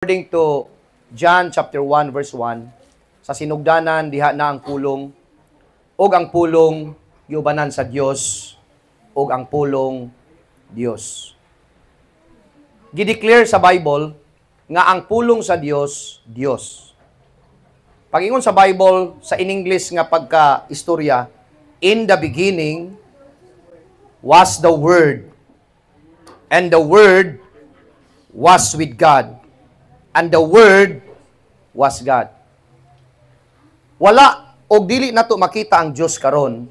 According to John chapter 1 verse 1, sa sinugdanan diha na ang pulong, og ang pulong giubanan sa Dios, og ang pulong Dios. Gideclare sa Bible nga ang pulong sa Dios, Dios. Pag-ingon sa Bible, sa in English nga pagka-istorya, in the beginning was the Word, and the Word was with God. And the Word was God. Wala og dili nato makita ang Dios karon,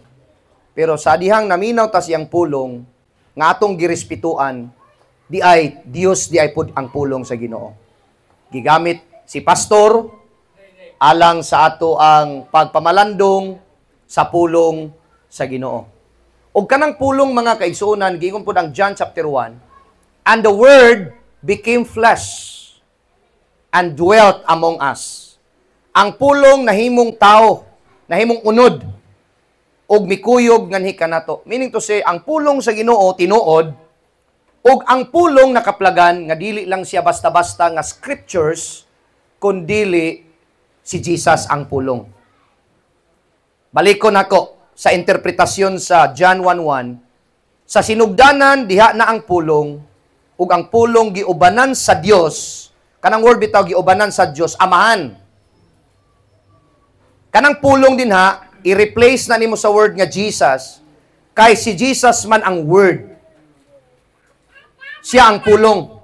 pero sa dihang naminaw ta siyang pulong nga atong girespetuan, di ay Dios di ay pud ang pulong sa Ginoo. Gigamit si pastor alang sa ato ang pagpamalandong sa pulong sa Ginoo. Og kanang pulong mga kaigsuonan, giingon pud ang John chapter 1, and the Word became flesh and dwelt among us. Ang pulong nahimong tao, nahimong unod, og mikuyog nganhi kanato. Meaning to say, ang pulong sa Ginoo tinuod, og ang pulong nakaplagan nga dili lang siya basta-basta nga scriptures, kundili si Jesus ang pulong. Balikon ako sa interpretasyon sa John 1:1, sa sinugdanan diha na ang pulong, ug ang pulong giubanan sa Dios. Kanang word bitaw giubanan sa Dios, Amahan. Kanang pulong din ha, i-replace na nimo sa word nga Jesus, kay si Jesus man ang word. Siya ang pulong.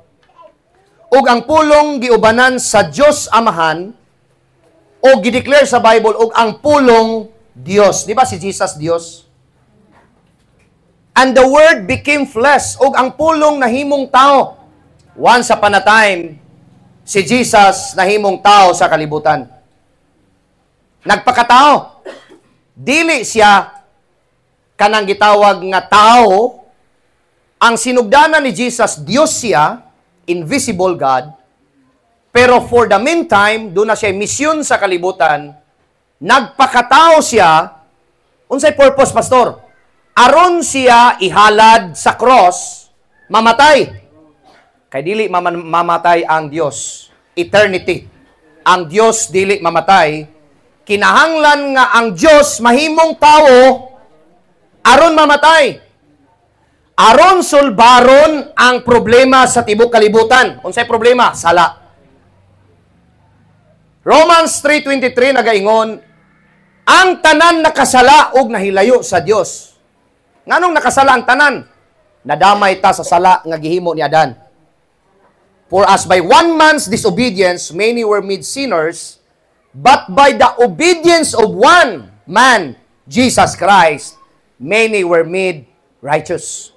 Ug ang pulong giubanan sa Dios Amahan, o gideclare sa Bible, ug ang pulong Dios. Di ba si Jesus Dios? And the Word became flesh, ug ang pulong nahimong tao. Once upon a time, si Jesus nahimong tao sa kalibutan. Nagpakatao. Dili siya kanang gitawag nga tao. Ang sinugdanan ni Jesus, Dios siya, invisible God. Pero for the meantime, doon na siya misyon sa kalibutan, nagpakatao siya. Unsay purpose, pastor? Aron siya ihalad sa cross, mamatay. Kay dili mamatay ang Dios. Eternity. Ang Dios dili mamatay. Kinahanglan nga ang Dios mahimong tao aron mamatay. Aron sulbaron ang problema sa tibok kalibutan. Unsay problema? Sala. Romans 3:23 nagaingon, ang tanan nakasala ug nahilayo sa Dios. Nganong nakasala ang tanan? Nadamay ta sa sala nga gihimo ni Adan. For as by one man's disobedience, many were made sinners, but by the obedience of one man, Jesus Christ, many were made righteous.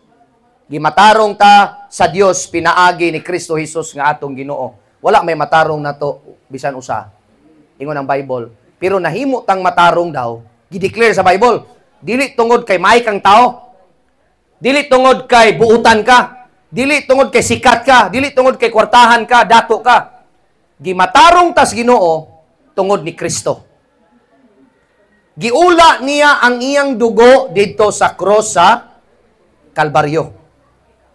Gimatarong ta sa Dios pinaagi ni Kristo Jesus nga atong Ginoo. Wala may matarong nato bisan usa. Ingon ang Bible. Pero nahimo tang matarong daw, gideclare sa Bible. Dili tungod kay may kang tao. Dili tungod kay buutan ka. Dili tungod kay sikat ka, dili tungod kay kwartahan ka, dato ka. Gimatarong tas Ginoo tungod ni Kristo. Giula niya ang iyang dugo dito sa cross sa Kalbaryo.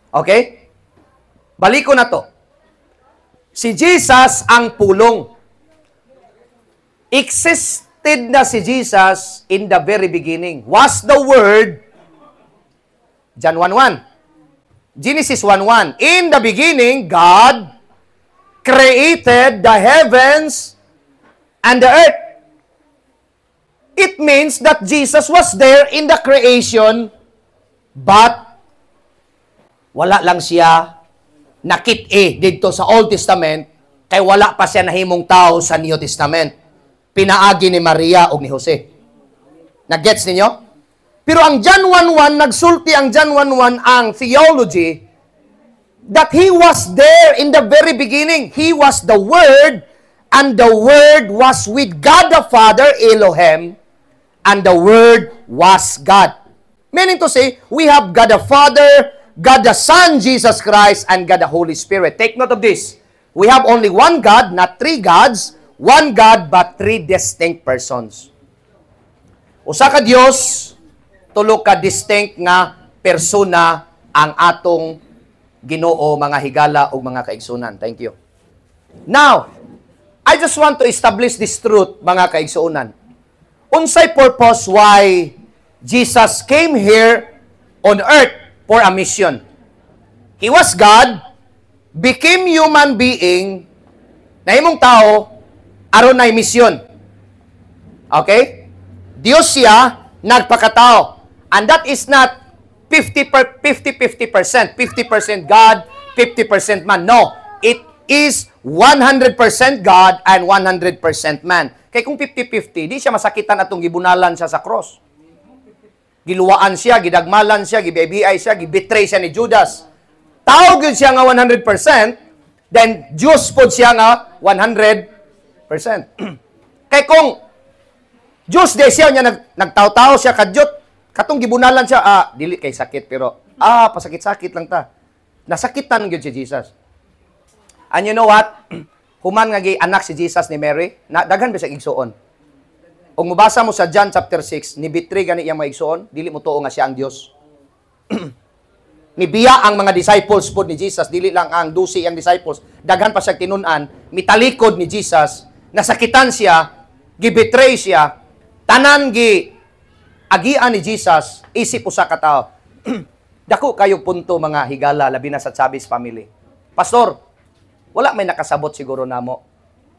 Okay? Baliko na to. Si Jesus ang pulong. Existed na si Jesus in the very beginning. Was the Word, John 1:1. Genesis 1:1. In the beginning, God created the heavens and the earth. It means that Jesus was there in the creation, but wala lang siya nakit-e dito sa Old Testament, kay wala pa siya nahimong tao sa New Testament. Pinaagi ni Maria o ni Jose. Nag-gets ninyo? Pero ang John 1:1, nagsulti ang John 1:1 ang theology that He was there in the very beginning. He was the Word, and the Word was with God the Father, Elohim, and the Word was God. Meaning to say, we have God the Father, God the Son, Jesus Christ, and God the Holy Spirit. Take note of this. We have only one God, not three gods. One God, but three distinct persons. Usa ka Dios, tulo ka distinct nga persona ang atong Ginoo, mga higala o mga kaigsunan. Thank you. Now, I just want to establish this truth, mga kaigsuunan. Unsay purpose why Jesus came here on earth for a mission. He was God, became human being, nahimong tao, aron na mission. Okay? Diyos siya, nagpakatao. And that is not 50% God, 50% man. No, it is 100% God and 100% man. Kaya kung 50-50, di siya masakitan atong gibunalan siya sa cross. Giluwaan siya, gidagmalan siya, giBBI siya, gibetray siya ni Judas. Tao gyud siya nga 100%, then Diyos pod siya nga 100%. Kaya kung Diyos di siya niya nagtaw-taw siya kadyot, katong gibunalan siya, dili kay sakit, pero, pasakit-sakit lang ta. Nasakitan gyud si Jesus. And you know what? Human nga anak si Jesus ni Mary, daghan ba siya igsuon? Kung mabasa mo sa John chapter 6, ni bitri gani iyang maigsuon, dili mo tuo nga siya ang Dios. Nibiya ang mga disciples pod ni Jesus, dili lang ang 12 ang disciples. Daghan pa siya tinun-an, mitalikod ni Jesus, nasakitan siya, gibetray siya, tanan agian ni Jesus, isip usa ka tawo. Dako kayo punto mga higala, labi na sa Chavez family. Pastor, wala may nakasabot siguro namo.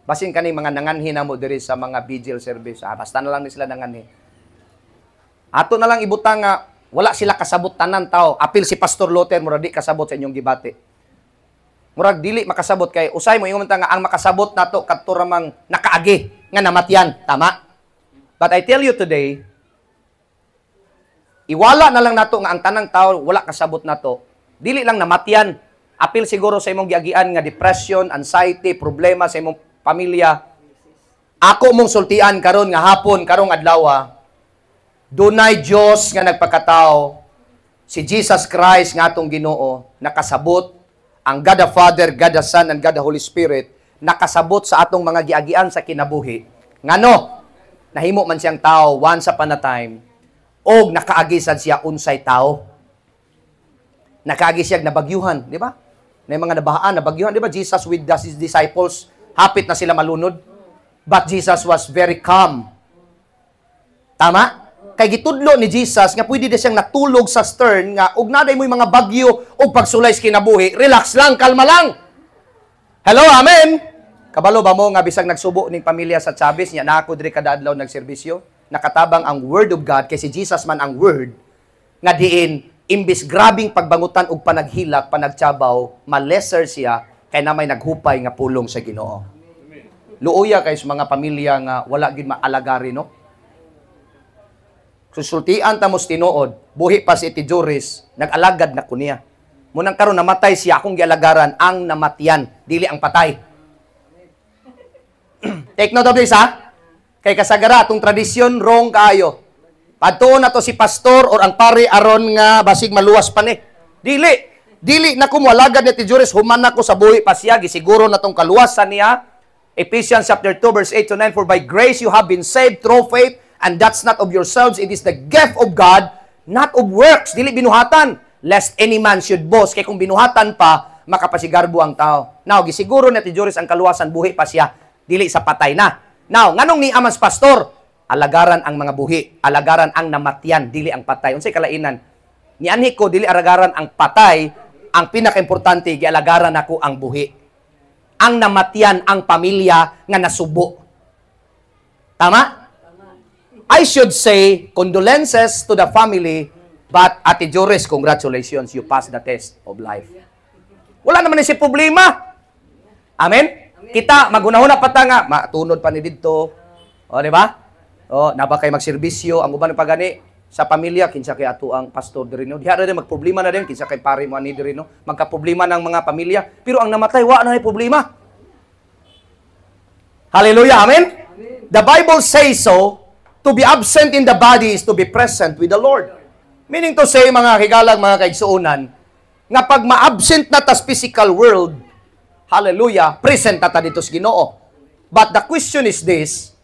Basin kani mga nanganhi namo diri sa mga vigil service. Basta na lang ni sila nanganhi. Ato na lang ibutang nga wala sila kasabot tanan tao. Apil si Pastor Luther murag di kasabot sa inyong gibati. Murag dili makasabot kay usay mo ingon nga ang makasabot nato kadto ramang nakaagi nga namatyan, tama? But I tell you today, iwala na lang nato nga ang tanang tao wala kasabot nato. Dili lang namatyan. Apil siguro sa imong giagian nga depression, anxiety, problema sa imong pamilya. Ako mong sultian karon nga hapon, karong adlaw, dunay Dios nga nagpakatao, si Jesus Christ nga atong Ginoo, nakasabot ang God the Father, God the Son, and God the Holy Spirit, nakasabot sa atong mga giagian sa kinabuhi. Ngano? Nahimo man siyang tao once upon a time, og nakaagisan siya unsay tao. Nakaagi siya nabagyuhan, di ba? Na mga nabahaan, nabagyuhan, di ba? Jesus with his disciples, hapit na sila malunod. But Jesus was very calm. Tama? Kay gitudlo ni Jesus, nga pwede na siyang natulog sa stern, nga ug naday mo'y mga bagyo, o pagsulay sa kinabuhi, relax lang, kalma lang. Hello, amen? Kabalo ba mo nga bisag nagsubo ning pamilya sa Chavez, niya na ako diri kada adlaw nagserbisyo, nakatabang ang Word of God, kay si Jesus man ang Word, nga diin, imbis grabing pagbangutan og panaghilak, panagtsabaw, malesser siya kay na may naghupay nga pulong sa Ginoo. Luoya kay sa mga pamilya nga wala gid maalagari, no? Susultian ta mos tinuod, buhi pa si Iti Joris, nag-alagad na kuniya. Munang karon namatay siya akong gialagaran ang namatyan, dili ang patay. Take note of this, ha? Kay kasagara atong tradisyon wrong kaayo. Padtuon na to si pastor or ang pari aron nga basig maluwas pa ni. Dili na ko moalagad ni Iti Joris, human na ko sa buhi pa siya, gisiguro na tong kaluwasan niya. Ephesians chapter 2 verse 8 to 9, for by grace you have been saved through faith, and that's not of yourselves, it is the gift of God, not of works. Dili binuhatan, lest any man should boast. Kaya kung binuhatan pa, makapasigarbo ang tao. Now, gisiguro ni Iti Joris ang kaluwasan, buhi pa siya, dili sa patay na. Now, nganong ni amas pastor? Alagaran ang mga buhi, alagaran ang namatyan, dili ang patay. Unsay kalainan? Ni anhi ko, dili alagaran ang patay, ang pinaka-importante, gialagaran ako ang buhi. Ang namatyan, ang pamilya nga nasubo. Tama? I should say, condolences to the family, but Ate Joris, congratulations, you passed the test of life. Wala naman si problema. Amen? Kita, magunahuna pa ta nga, matunod pa ni dito. O, di ba? O, naba kay magserbisyo, ang uban pa gani, sa pamilya, kinsa kay ato ang pastor diri no. Diha rin magproblema na din, kinsa kay pare mo ani diri no. Magka-problema ng mga pamilya, pero ang namatay wa na problema. Hallelujah, amen? The Bible says so, to be absent in the body is to be present with the Lord. Meaning to say, mga higalang, mga kaigsuunan, nga pag ma-absent na ta sa physical world, hallelujah, present na ta dito sa Ginoo. But the question is this,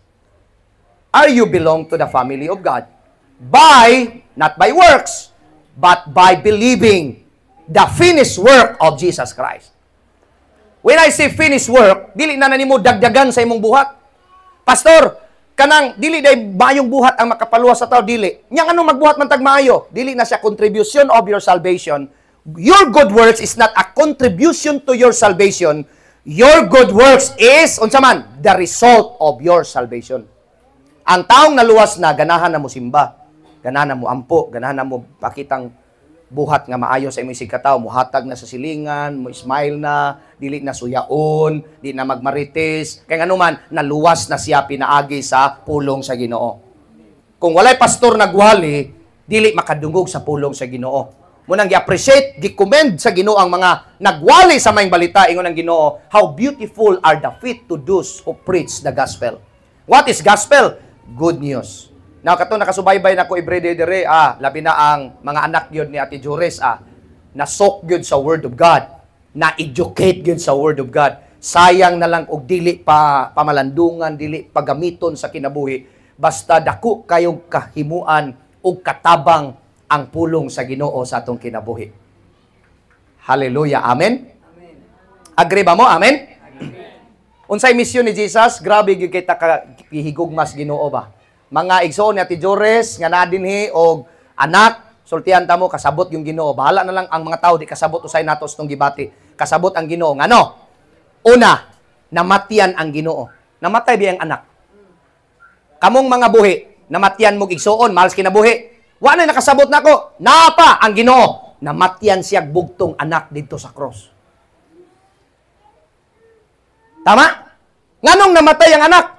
are you belong to the family of God? By, not by works, but by believing the finished work of Jesus Christ. When I say finish work, dili na nimo dagdagan sa imong buhat. Pastor, kanang dili day bayong buhat ang makapaluwas sa tao, dili. Nya ano magbuhat man tag maayo? Dili na siya contribution of your salvation. Your good works is not a contribution to your salvation. Your good works is unsa man, the result of your salvation. Ang taong naluwas na ganahan na mo simba, ganahan na mo ampo, ganahan na mo pakitang buhat nga maayo sa imong sikataw, muhatag na sa silingan, mo smile na, dili na suyaon, di na magmarites, kay ngano man naluwas na siya pinaagi sa pulong sa Ginoo. Kung walay pastor nagwali, dili makadungog sa pulong sa Ginoo. Munang gi-appreciate, gi-commend sa Ginoo ang mga nagwali sa maayong balita ingon ang Ginoo, how beautiful are the feet to those who preach the gospel. What is gospel? Good news. Now, kato nakasubaybay na ko everyday dire, labi na ang mga anak yun ni Ate Jores, nasok yun sa Word of God, na-educate yun sa Word of God. Sayang na lang og dili pa pamalandungan, dili pagamiton sa kinabuhi, basta dako kayong kahimuan og katabang ang pulong sa Ginoo sa atong kinabuhi. Hallelujah. Amen? Agree ba mo? Amen? Unsay misyon ni Jesus? Grabe gyud kay ta kahigugmas Ginoo ba? Mga igsoon ni Ate Jores nga nadinhi og anak, sultihan ta mo kasabot yung Ginoo. Bahala na lang ang mga tao di kasabot usay natos tong gibati. Kasabot ang Ginoo. Ngano? Una, namatian ang Ginoo. Namatay biyang anak. Kamong mga buhi, namatian mo igsoon, mahal kinabuhi. Wa na nakasabot nako. Napa ang Ginoo. Namatian siya bugtong anak dito sa cross. Tama? Nganong namatay ang anak?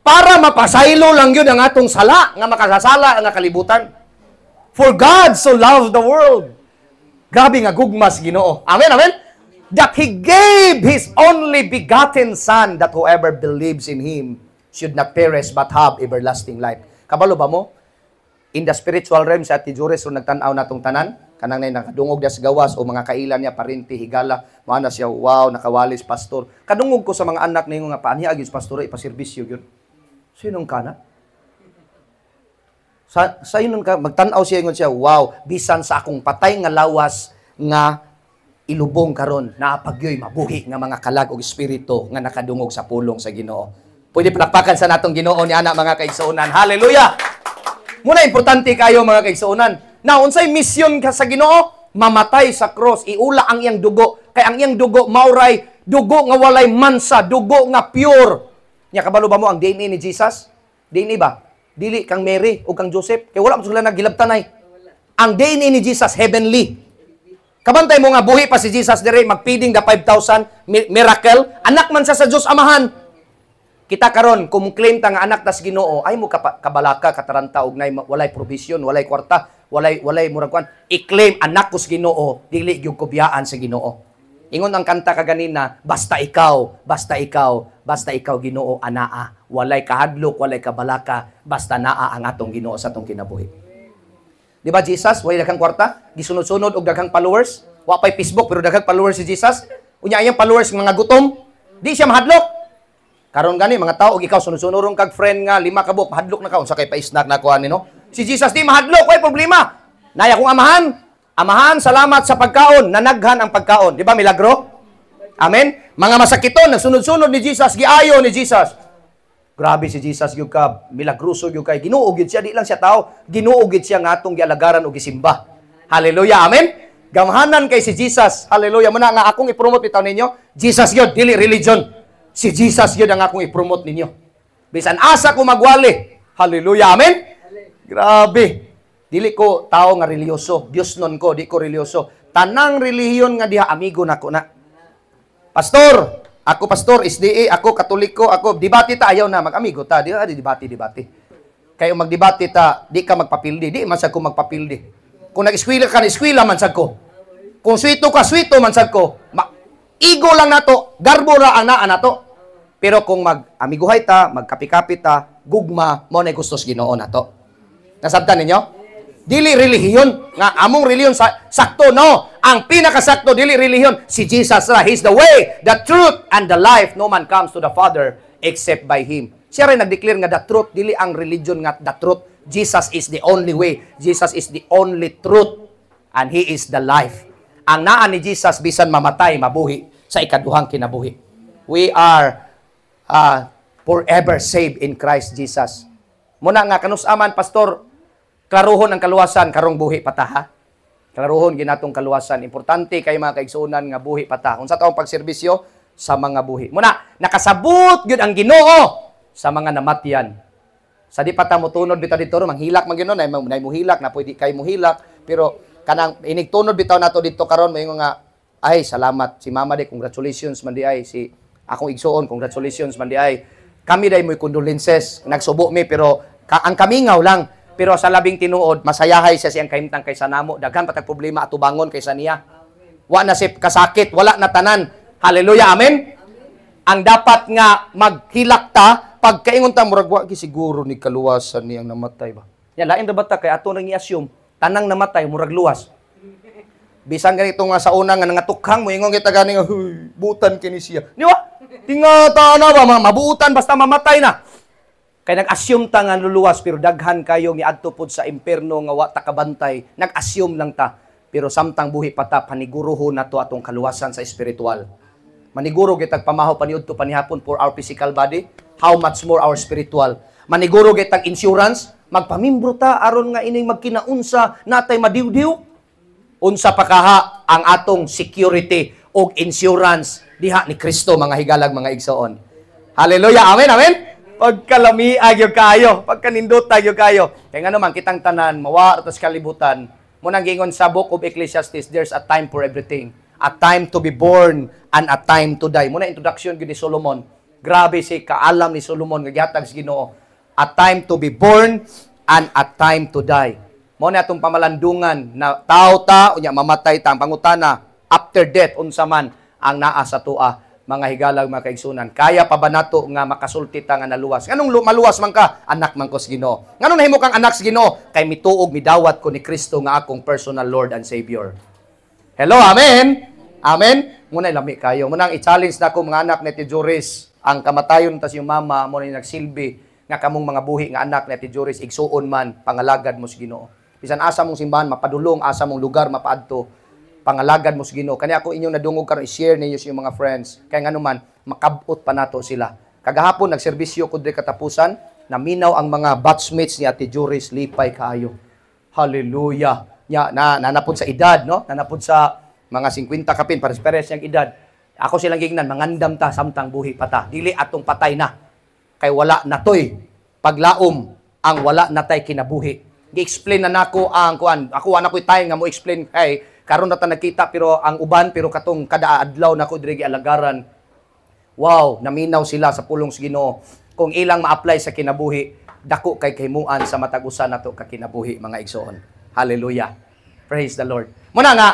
Para mapasaylo lang yun ang atong sala, nga makasasala ang kalibutan. For God so loved the world. Grabe nga gugmas Ginoo. Amen, amen? That He gave His only begotten Son, that whoever believes in Him should not perish but have everlasting life. Kabalo ba mo? In the spiritual realm, sa Ate Jores, so nagtanaw na itong tanan, kanang na nakadungog niya sa gawas, o mga kailan niya, parinti, higala, maana siya, wow, nakawalis, pastor. Kadungog ko sa mga anak na yung nga, paaniya, agis, pastor, ipaservisyo yun. Sinong kana? Sa yun ka, magtanaw siya, yun siya, wow, bisan sa akong patay nga lawas, nga ilubong karon na pagyoy mabuhi nga mga kalag o espiritu nga nakadungog sa pulong sa Ginoo. Pwede palakpakan sa natong Ginoo ni anak mga kaigsuonan. Hallelujah! Muna importante kayo mga kaigsuonan. Na unsay misyon ka sa Ginoo? Mamatay sa cross, iula ang iyang dugo. Kay ang iyang dugo mauray dugo nga walay mansa, dugo nga pure. Nya kabalo ba mo ang DNA ni Jesus? DNA ba? Dili kang Mary o kang Joseph. Kay wala mo sila nagilabtanay. Ang DNA ni Jesus heavenly. Kabantay mo nga buhi pa si Jesus dire magpiding the 5,000 miracle, anak man sa Dios Amahan. Kita karon kung claim ta nga anak tas Ginoo, ay mo kabalaka kataranta og nay walay provision, walay kwarta, walay murag kwan. I-claim anak ko sa Ginoo, dili gyud kubiyaan sa Ginoo. Ingon ang kanta kaganina, basta ikaw Ginoo anaa. Walay kahadlok, walay kabalaka, basta naa ang atong Ginoo sa atong kinabuhi. Di ba Jesus, walay daghang kwarta, gisunod-sunod og daghang followers, wa pay Facebook pero daghang followers si Jesus. Unya iyang followers mga gutom, di siya mahadlok. Karon gani mga tao og ikaw sunod-sunod kag friend nga 5 ka buok mahadlok na ka unsa kay pa-snack na kuan no. Si Jesus di mahadlok, way problema. Naya kong amahan, salamat sa pagkaon, nanaghan ang pagkaon. Di ba milagro? Amen. Mga masakiton nagsunod-sunod ni Jesus, giayo ni Jesus. Grabe si Jesus gyud ka, milagroso gyud kay Ginoo gyud siya, di lang siya tao, Ginoo gyud siya nga atong gialagaran og gisimba. Hallelujah. Amen. Gamhanan kay si Jesus. Hallelujah. Muna nga akong i-promote bitaw ninyo, Jesus gyud dili religion. Si Jesus yun ang akong i-promote ninyo. Bisan asa ko magwali. Hallelujah. Amen? Grabe. Dili ko tao nga religyoso. Diyos nun ko, di ko religyoso. Tanang relihiyon nga diha, amigo na ko na. Pastor, ako pastor, SDA, ako katoliko, ako debate ta, ayaw na, mag-amigo ta. Di debate. Kayo magdebate ta, di ka magpapildi. Di man sad ko magpapildi. Kung nag-eskwela ka, eskwela man sad ko. Kung swito ka, swito man sad ko. Igo lang nato, garbo ra ang naa nato. Pero kung mag-amiguhay ta, magkapi-kapi ta, gugma, mo na gustos Ginoo nato. Nasabtan ninyo? Dili relihiyon. Nga among relihiyon sakto, no. Ang pinakasakto, dili relihiyon. Si Jesus ra. He's the way, the truth, and the life. No man comes to the Father except by Him. Siya rin nag-declare nga the truth, dili ang religion nga the truth. Jesus is the only way. Jesus is the only truth. And He is the life. Ang naa ni Jesus, bisan mamatay, mabuhi. sa ikaduhang kinabuhi. We are forever saved in Christ Jesus. Muna nga, kanusaman, Pastor, klaruhon ang kaluwasan, karong buhi pata, ha? Klaruhon ginatong kaluwasan. Importante kay mga kaigsuunan nga buhi pata. Kung sa taong pagserbisyo, sa mga buhi. Muna, nakasabot yun ang Ginoo sa mga namatyan. Sa di pata mo tunod, bitaw dito, manghilak man ginoon, na muhilak, na pwede kay muhilak, pero kanang inigtunod bitaw nato dito karon may nga, ay, salamat. Si Mama de, congratulations man di ay. Si akong igsuon, congratulations man di ay. Kami day mo'y condolences. Nagsubo mi, pero ang kamingaw lang. Pero sa labing tinuod, masayahay siya siyang kahimtang kaysa namo. Daghan patag problema at tubangon kaysa niya. Wa na si kasakit, wala na tanan. Hallelujah, amen? Ang dapat nga maghilak ta, pagkaingon ta, murag wa siguro ni kaluwasan niyang namatay ba? Yan, lain na bata kay ato nang i-assume, tanang namatay, murag luwas. Bisan ganito nga sa una nga nangatukhang mo, ingon kita gani nga, huy, butan kini siya. Di ba? Tingata na ba, mabuutan, basta mamatay na. Kaya nag-assume ta nga luluwas, pero daghan kayo ni adto pod sa imperno nga wa ta kabantay, nag-assume lang ta. Pero samtang buhi pa ta, paniguruho na to atong kaluwasan sa espiritual. Maniguro kitag pamahaw paniudto panihapon for our physical body, how much more our spiritual. Maniguro kitag insurance, magpamimbro ta aron nga ining magkinaunsa natay madiwdiw. Unsa pa kaha ang atong security o insurance diha ni Kristo, mga higalag, mga igsoon. Hallelujah, amen, amen. Pagkalamiag yung kayo, pagkanindot yung kayo. Kaya nga naman, kitang tanan, mawa at kalibutan. Munang gingon sa book of Ecclesiastes, there's a time for everything. A time to be born and a time to die. Muna introduction ni Solomon. Grabe si kaalam ni Solomon nga gihatag sa Ginoo. A time to be born and a time to die. Muna atong pamalandungan na tao ta unya mamatay ta, ang pangutana after death unsa man ang naa sa tua, mga higalag, mga kaigsunan. Kaya pa ba nato nga makasulti ta nga naluwas? Nganong maluwas man ka? Anak man ko sa Ginoo. Nganong nahimo kang anak sa Ginoo? Kay mituog midawat ko ni Kristo nga akong personal Lord and Savior. Hello, amen. Amen? Muna ilami kayo. Munang i-challenge na ko mga anak ni Tijoris. Ang kamatayon tas yung mama, muna yung nagsilbi, nga kamong mga buhi nga anak ni Tijoris, igsuon man, pangalagad mo sa Ginoo. Bisan asa mong simbahan, mapadulong, asa mong lugar, mapaadto, pangalagad mo sa Ginoo. Kanya ako inyong nadungog karon i-share ninyo sa mga friends. Kaya nga naman, makabot pa nato sila. Kagahapon, nagserbisyo ko din katapusan, naminaw ang mga batchmates ni Ate Joris, lipay kaayo. Hallelujah. Nanapod sa edad, no? Nanapod sa mga 50 kapin, pares-pares niyang edad. Ako silang gignan, mangandam ta, samtang buhi pata. Dili atong patay na. Kay wala natoy paglaom ang wala natay kinabuhi. Gi-explain na nako ang kuan. Ako ako'y time nga mo explain kay karon na ta nakita pero ang uban pero katong kada adlaw nako diri gialagaran. Wow, naminaw sila sa pulong sa Ginoo. Kung ilang ma-apply sa kinabuhi, dako kay kahimuan sa matag usa nato ka kinabuhi, mga igsoon. Hallelujah. Praise the Lord. Muna nga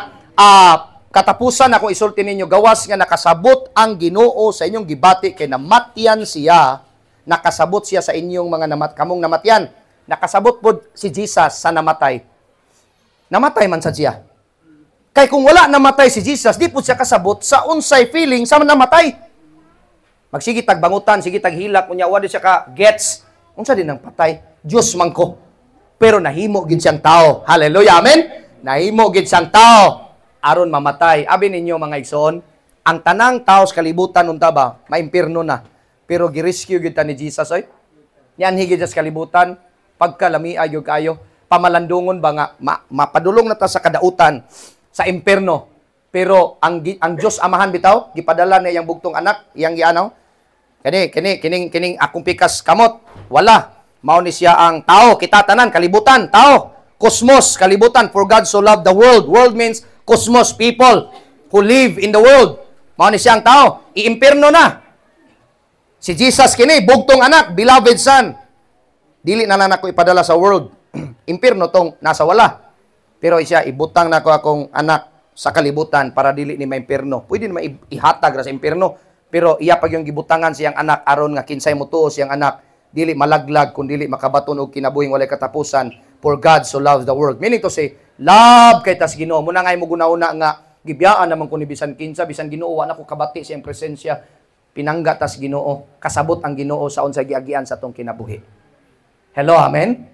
katapusan ako isulti ninyo, gawas nga nakasabot ang Ginoo sa inyong gibati kay namatyan siya, nakasabot siya sa inyong mga kamong namatyan. Nakasabot po si Jesus sa namatay. Namatay man sa siya. Kay kung wala namatay si Jesus, di po siya kasabot sa unsay feeling sa namatay. Magsige tag bangutan, sige tag hilak, unya wa di siya ka gets. Unsa din ang patay? Diyos man ko. Pero nahimo gid siyang tao. Hallelujah, amen. Nahimo gid siyang tao aron mamatay. Abi ninyo, mga igsoon, ang tanang tao sa kalibutan unta ba, maimpirno na. Pero gi-rescue gid ta ni Jesus oy. Yan higit sa kalibutan, pagkalami ayo kayo, pamalandungon ba nga mapadulong na ta sa kadautan sa impierno. Pero ang Dios Amahan bitaw gipadala niya yang bugtong anak, yang gianaw. Kining akong pikas kamot, wala. Mao ni siya ang tao, kita tanan kalibutan, tao. Cosmos, kalibutan, for God so loved the world. World means cosmos, people who live in the world. Mao ni siyang tao, iimpierno na. Si Jesus kini, bugtong anak, beloved son. Dili na lang ako ipadala sa world. Impierno tong nasa wala. Pero siya, ibutang na ko akong anak sa kalibutan para dili ni maimpierno. Pwede naman ihatag ra sa impierno. Pero iya pag yung gibutangan siyang anak, aron nga kinsay mo tuo siyang anak, dili malaglag, kung dili makabaton og kinabuhing walay katapusan. For God so loves the world. Meaning to say, love kay tas Ginoo. Muna nga mo guna-una nga gibiyaan naman ko ni bisan kinsa, bisan Ginoo wa na ko kabati sa iyang presensya. Pinangga tas Ginoo, kasabot ang Ginoo sa unsay giagian sa tong kinabuhi. Hello, amen.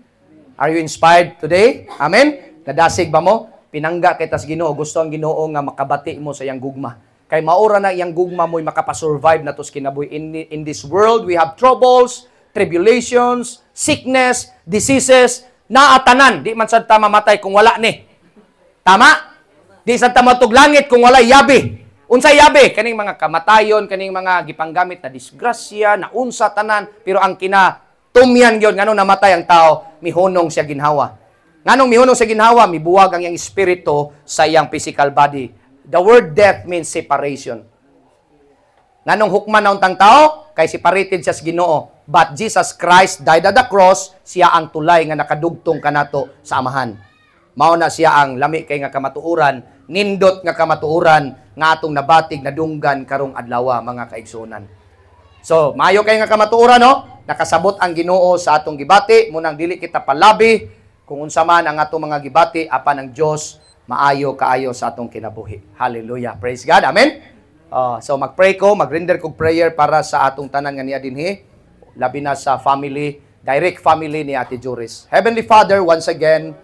Are you inspired today? Amen. Nadasig ba mo? Pinangga kay tas Ginoo, gusto ang Ginoo nga makabati mo sa iyang gugma. Kay maura na iyang gugma mo'y makapasurvive na tos kinabuhi. In this world, we have troubles, tribulations, sickness, diseases, naatanan. Di man sad ta mamatay kung wala ni. Tama? Di sad ta matug langit kung wala yabi. Unsay yabi? Kaning mga kamatayon, kaning mga gipanggamit na disgrasya, na unsa tanan, pero ang kinatumyan gyud ngano namatay ang tao, mihunong siya ginhawa. Nganong mihunong siya ginhawa, mibuwag ang iyang espiritu sa iyang physical body. The word death means separation. Nganong hukman na untang tao, kay separated siya sa Ginoo. But Jesus Christ died at the cross, siya ang tulay nga nakadugtong kanato sa amahan. Mao na siya ang lami kay nga kamatuoran, nindot nga kamatuoran, nga atong nabatig na dunggan karong adlaw mga kaigsunan. So, maayo kay nga kamatuoran, no? Nakasabot ang Ginoo sa atong gibati, munang dili kita palabi, kung unsa man ang atong mga gibati, apan ang Dios maayo kaayo sa atong kinabuhi. Hallelujah. Praise God. Amen. So mag-pray ko, mag-render ko prayer para sa atong tanan nga niya dinhi, labi na sa family, direct family ni Ate Juris. Heavenly Father, once again,